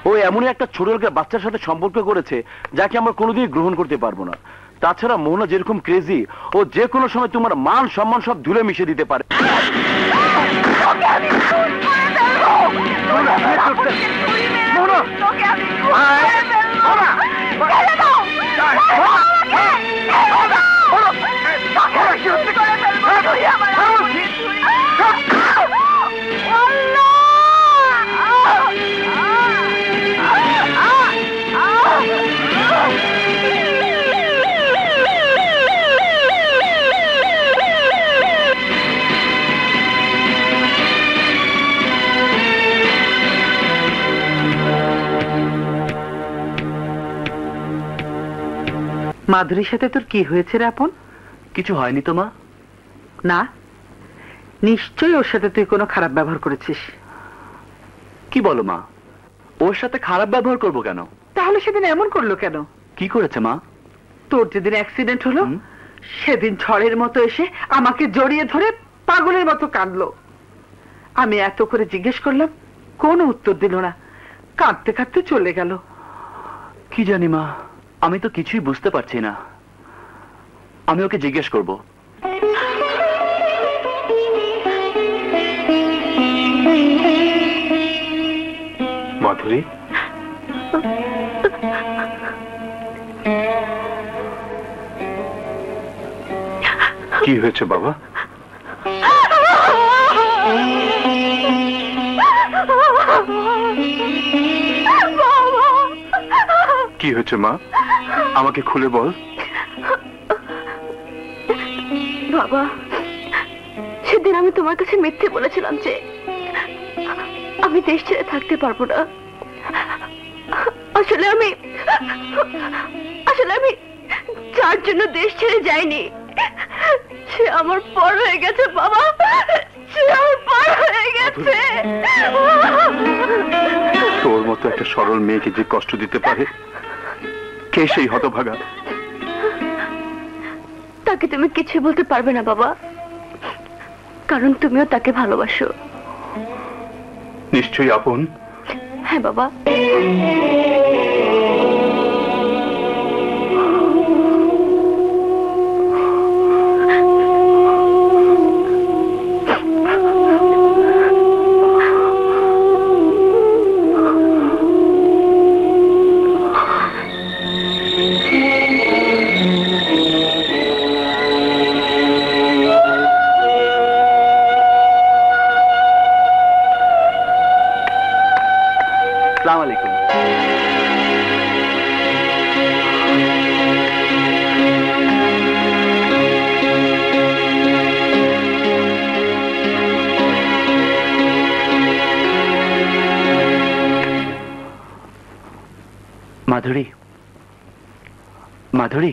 ও এমনই একটা ছোট লোকের বাচ্চার সাথে সম্পর্ক করেছে যাকে আমরা কোনোদিনই গ্রহণ করতে পারবো না। তাছাড়া মোহনা যেরকম ক্রেজি, ও যে কোনো সময় তোমার মান সম্মান সব ধুলে মিশে দিতে পারে। মাধুরীর সাথে তোর কি হয়েছে রে আপন? কিছু হয়নি তো মা। না, নিশ্চয়ই ওর সাথে তুই কোনো খারাপ ব্যবহার করেছিস। কি বলো মা? ওর সাথে খারাপ ব্যবহার করবো কেন? তাহলে সেদিন এমন করলো কেন? কি করেছে মা? তোর যেদিন অ্যাক্সিডেন্ট হলো সেদিন ঝড়ের মতো এসে আমাকে জড়িয়ে ধরে পাগলের মতো কাঁদলো। আমি এত করে জিজ্ঞেস করলাম, কোনো উত্তর দিল না, কাঁদতে কাঁদতে চলে গেল। কি জানি মা, আমি তো কিছুই বুঝতে পারছি না। আমি ওকে জিজ্ঞেস করব। মাধুরী, কি হয়েছে বাবা? কি হয়েছে মা? আমাকে খুলে বল। বাবা, সেদিন আমি তোমার কাছে মিথ্যে বলেছিলাম যে আমি দেশ ছেড়ে থাকতে পারবো না। আসলে আমি যার জন্য দেশ ছেড়ে যাইনি সে আমার পর হয়ে গেছে বাবা, সে আমার পর হয়ে গেছে। তোর মতো একটা সরল মেয়েকে যে কষ্ট দিতে পারে, কে সেই হতভাগা? তাকে তুমি কিছু বলতে পারবে না বাবা, কারণ তুমিও তাকে ভালোবাসো। নিশ্চয়ই আপন। হ্যাঁ বাবা। মাধুরী, মাধুরী,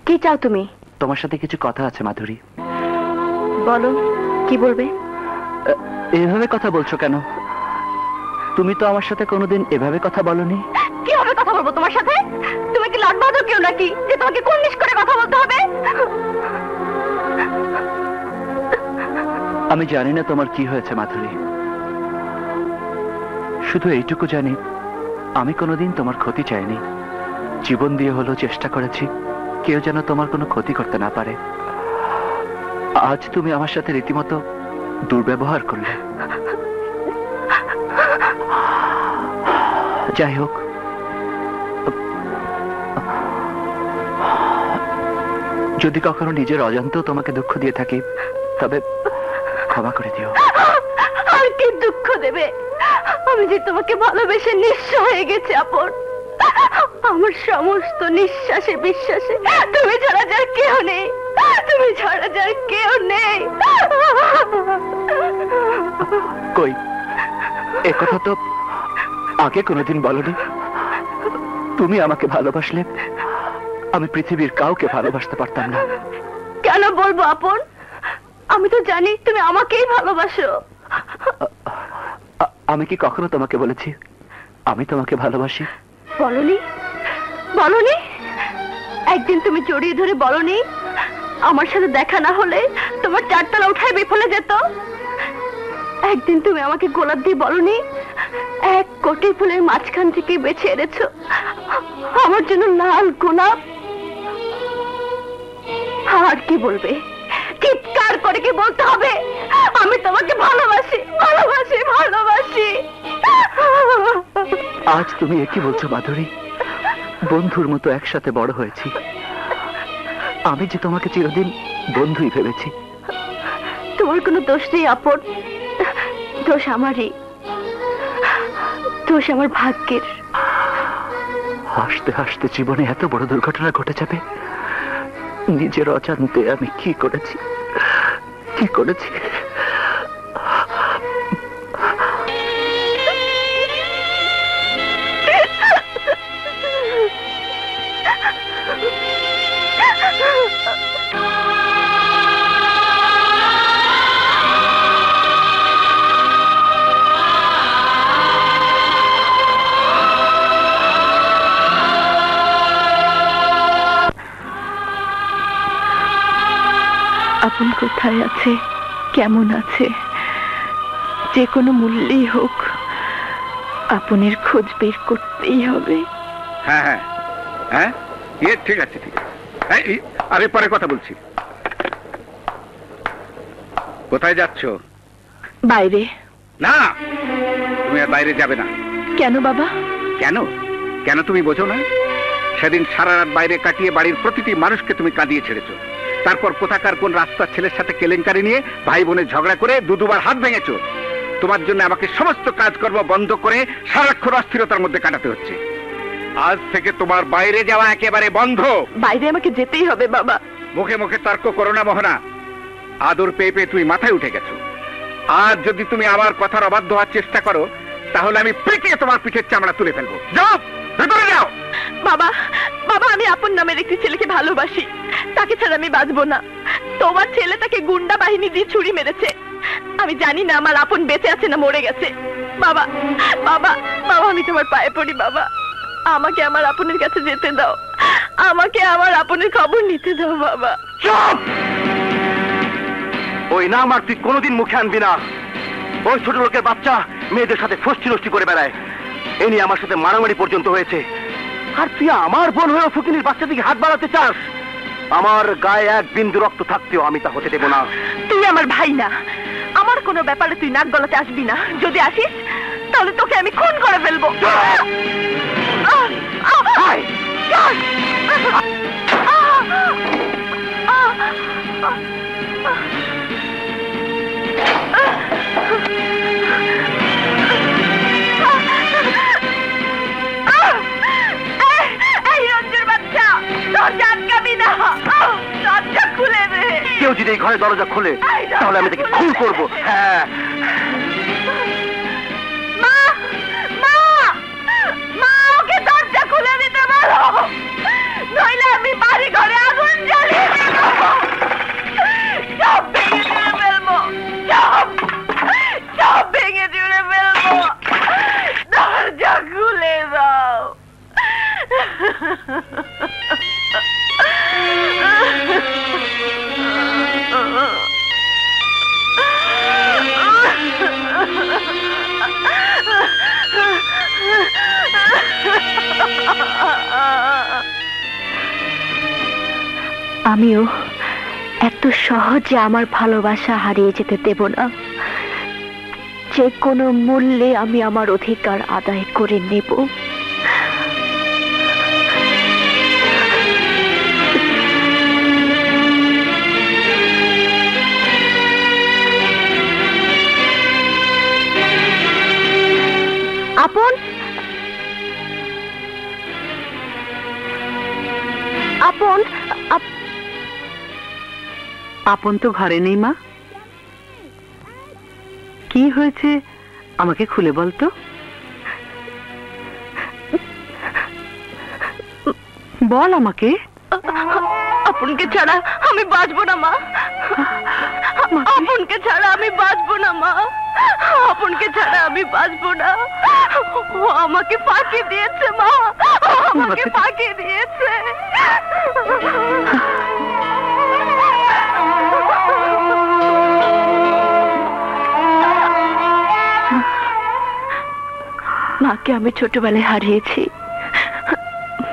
কি চাও তুমি? তোমার সাথে কিছু কথা আছে মাধুরী। বলো, কি বলবে? এভাবে কথা বলছো কেন? তুমি তো আমার সাথে কোনোদিন এভাবে কথা বলনি। কিভাবে কথা বলবো তোমার সাথে? তুমি কি লাটবাদর কেউ নাকি যে তোমাকে কুর্নিশ করে কথা বলতে হবে? আমি জানি না তোমার কি হয়েছে মাধুরী, শুধু এইটুকু জানি আমি কোনোদিন তোমার ক্ষতি চাইনি। জীবন দিয়ে হলেও চেষ্টা করেছি কেউ যেন তোমার কোনো ক্ষতি করতে না পারে। আজ তুমি আমার সাথে রীতিমতো দুর্ব্যবহার করলে। যাই হোক, যদি কখনো নিজের অজান্তেও তোমাকে দুঃখ দিয়ে থাকি তবে ক্ষমা করে দিও। আর কি দুঃখ দেবে? আমি যে তোমাকে ভালোবেসে নিঃস্ব হয়ে গেছি আপন। আমার সমস্ত নিঃশ্বাসে বিশ্বাসে তুমি ছাড়া যার কেউ নেই, তুমি ছাড়া যার কেউ নেই। কই, একথা তো আগে কোনোদিন বলনি। তুমি আমাকে ভালোবাসলে আমি পৃথিবীর কাউকে ভালোবাসতে পারতাম না। কেন বলবো আপন? আমি তো জানি তুমি আমাকেই ভালোবাসো। আমি কি কখনো তোমাকে বলেছি আমি তোমাকে ভালোবাসি? বলনি, বলনি। একদিন তুমি জড়িয়ে ধরে বলনি আমার সাথে দেখা না হলে তোমার চারতলা উঠায় বিফলে যেত। একদিন তুমি আমাকে গোলাপ দিয়ে বলনি এক কোটি ফুলের মাঝখান থেকে বেছে এনেছো আমার জন্য লাল গোলাপ। আর কি বলবে? চিৎকার করে কি বলতে হবে আমি তোমাকে ভালোবাসি, ভালোবাসি, ভালোবাসি? আজ তুমি একই বলছো মাধুরী? বন্ধুর মতো একসাথে বড় হয়েছি, আমি যে তোমাকে চিরদিন বন্ধুই ভেবেছি। তোমার কোনো দোষ নেই আপন, দোষ আমারই, দোষ আমার ভাগ্যের। হাসতে হাসতে জীবনে এত বড় দুর্ঘটনা ঘটে যাবে, নিজের অজান্তে আমি কি করেছি, কি করেছি? আপন কোথায় আছে, কেমন আছে, যে কোনো মূল্যেই হোক আপনের খোঁজ বের করতেই হবে। হ্যাঁ হ্যাঁ হ্যাঁ, ঠিক আছে ঠিক আছে, আরে পরে কথা বলছি। কোথায় যাচ্ছ? বাইরে। না, তুমি আর বাইরে যাবে না। কেন বাবা? কেন কেন তুমি বোঝো না? সেদিন সারা রাত বাইরে কাটিয়ে বাড়ির প্রতিটি মানুষকে তুমি কাঁদিয়ে ছেড়েছো। তারপর কোথাকার কোন রাস্তার ছেলের সাথে কেলেঙ্কারি নিয়ে ভাই বোনের ঝগড়া করে দুবার হাত ভেঙেছো। তোমার জন্য আমাকে সমস্ত কাজকর্ম বন্ধ করে সারাক্ষণ অস্থিরতার মধ্যে কাটাতে হচ্ছে। আজ থেকে তোমার বাইরে যাওয়া একেবারে বন্ধ। বাইরে আমাকে যেতেই হবে বাবা। মুখে মুখে তর্ক করো না মোহনা। আদর পেয়ে পেয়ে তুমি মাথায় উঠে গেছো। আজ যদি তুমি আমার কথার অবাধ্য হওয়ার চেষ্টা করো তাহলে আমি পিটিয়ে তোমার পিঠের চামড়া তুলে ফেলবো। যাও, ভেতরে যাও। বাবা, বাবা, আমি আপন নামের একটি ছেলেকে ভালোবাসি, তাকে ছাড়া আমি বাঁচবো না। তোমার ছেলে তাকে গুন্ডা বাহিনী দিয়ে ছুরি মেরেছে। আমি জানি না আমার আপন বেঁচে আছে না মরে গেছে। বাবা, বাবা, বাবা, আমি তোমার পায়ে পড়ি বাবা, আমাকে আমার আপনের কাছে যেতে দাও, আমাকে আমার আপনের খবর নিতে দাও বাবা। চুপ! ওই নাম আর তুই কোনোদিন মুখে আনবি না। ওই ছোট লোকের বাচ্চা মেয়েদের সাথে ফষ্টি নষ্টি করে বেড়ায়, এ নিয়ে আমার সাথে মারামারি পর্যন্ত হয়েছে। আর তুই আমার বোন হয়ে ফকিনীর বাচ্চা দিকে হাত বাড়াতে চাস? আমার গায়ে এক বিন্দু রক্ত থাকতেও আমি তা হতে দেব না। তুই আমার ভাই না, আমার কোনো ব্যাপারে তুই নাক গলাতে আসবি না। যদি আসিস তাহলে তোকে আমি খুন করে ফেলবো। কেউ যদি এই ঘরে দরজা খোলে তাহলে আমি তাকে খুন করবো। হ্যাঁ, মা, মা, মা, ওকে দরজা খুলে দিতে বলো, নইলে আমি বাড়ি ঘরে আগুন জ্বালিয়ে দেব। সব ভেঙে চুরে ফেলবো, সব ভেঙে চুরে ফেলবো। দরজা খুলে দাও। আমিও এত সহজে আমার ভালোবাসা হারিয়ে যেতে দেব না। যে কোনো মূল্যে আমি আমার অধিকার আদায় করে নেব। আপন, আপন, আপন তো ঘরে নেই মা। কি হয়েছে আমাকে খুলে বলতো। বল আমাকে। আপনকে ছাড়া আমি বাঁচবো না মা, আপনকে ছাড়া আমি বাঁচবো না মা, আপনকে ছাড়া আমি বাঁচবো না। ও আমাকে ফাঁকি দিয়েছে মা, আমাকে ফাঁকি দিয়েছে। মাকে আমি ছোটবেলায় হারিয়েছি।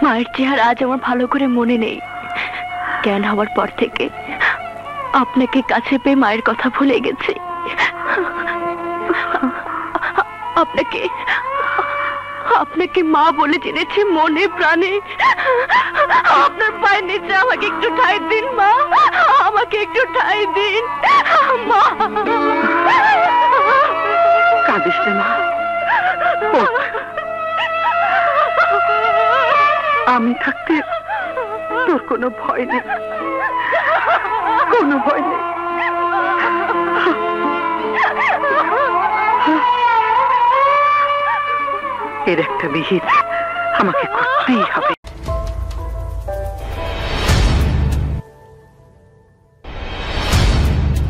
মায়ের চেহারা আজ আমার ভালো করে মনে নেই। জ্ঞান হওয়ার পর থেকে আপনাকে কাছে পেয়ে মায়ের কথা ভুলে গেছি। আপনাকে আপনাকে মা বলে জেনেছি মনে প্রাণে। আপনার পায়ের নিচে আমাকে একটু ঠাঁই দিন মা, আমাকে একটু ঠাঁই দিন মা। কাঁদিস না মা, ওঠ। আমি থাকতে তোর কোনো ভয় নেই, কোনো ভয় নেই। এর একটা বিহিত আমাকে করতেই হবে।